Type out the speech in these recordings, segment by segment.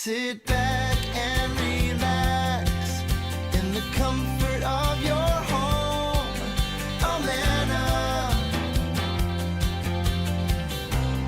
Sit back and relax in the comfort of your home. Amana.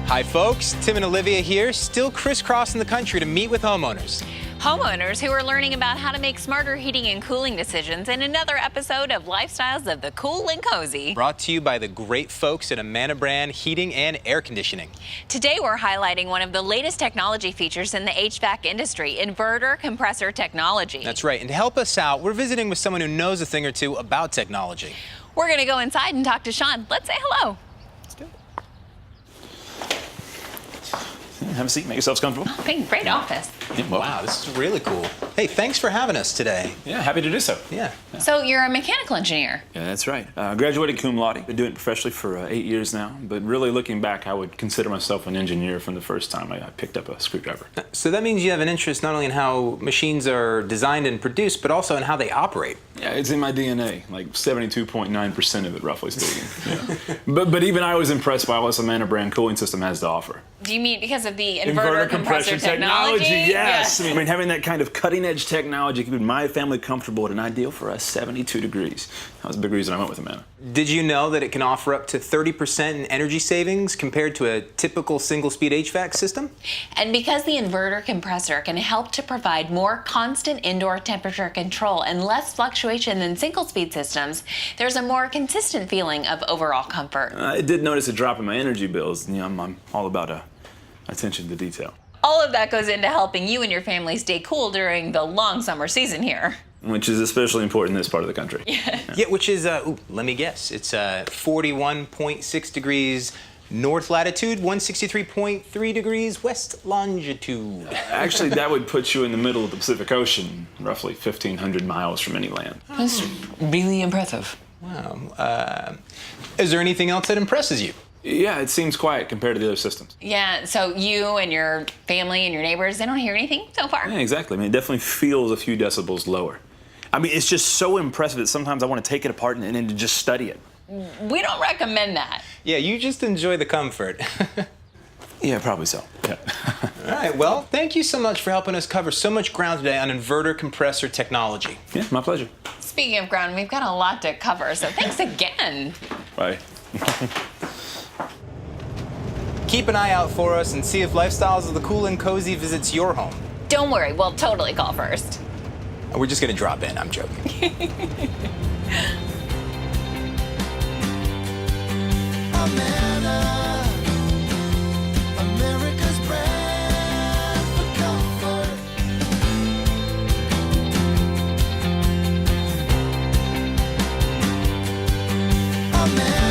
Hi folks, Tim and Olivia here, still crisscrossing the country to meet with homeowners. Homeowners who are learning about how to make smarter heating and cooling decisions in another episode of Lifestyles of the Cool and Cozy. Brought to you by the great folks at Amana brand Heating and Air Conditioning. Today we're highlighting one of the latest technology features in the HVAC industry, inverter compressor technology. That's right, and to help us out, we're visiting with someone who knows a thing or two about technology. We're going to go inside and talk to Sean. Let's say hello. Have a seat, make yourselves comfortable. Okay, great office. Yeah, well, Wow, this is really cool. Hey, thanks for having us today. yeah, happy to do so. Yeah. So you're a mechanical engineer. Yeah, that's right. Graduated cum laude. Been doing it professionally for 8 years now, but really looking back, I would consider myself an engineer from the first time I picked up a screwdriver. So that means you have an interest not only in how machines are designed and produced, but also in how they operate. Yeah, it's in my DNA, like 72.9% of it, roughly speaking. Yeah. but even I was impressed by what this Amana brand cooling system has to offer. Do you mean because of the inverter compressor technology? Yes. I mean, having that kind of cutting-edge technology keeping my family comfortable at an ideal for us 72 degrees. That was a big reason I went with Amana. Did you know that it can offer up to 30% in energy savings compared to a typical single-speed HVAC system? And because the inverter compressor can help to provide more constant indoor temperature control and less fluctuation than single-speed systems, there's a more consistent feeling of overall comfort. I did notice a drop in my energy bills. You know, I'm all about attention to detail. All of that goes into helping you and your family stay cool during the long summer season here. Which is especially important in this part of the country. Yeah, which is, let me guess, it's 41.6 degrees north latitude, 163.3 degrees west longitude. Actually, that would put you in the middle of the Pacific Ocean, roughly 1,500 miles from any land. That's really impressive. Wow. Is there anything else that impresses you? Yeah, it seems quiet compared to the other systems. Yeah, so you and your family and your neighbors, they don't hear anything so far? Yeah, exactly. I mean, it definitely feels a few decibels lower. I mean, it's just so impressive that sometimes I want to take it apart and then just study it. We don't recommend that. Yeah, you just enjoy the comfort. Yeah, probably so. Yeah. All right, well, thank you so much for helping us cover so much ground today on inverter compressor technology. Yeah, my pleasure. Speaking of ground, we've got a lot to cover, so thanks again. Bye. Keep an eye out for us and see if Lifestyles of the Cool and Cozy visits your home. Don't worry, we'll totally call first. We're just gonna drop in, I'm joking. Amana, America's brand for comfort. Amana.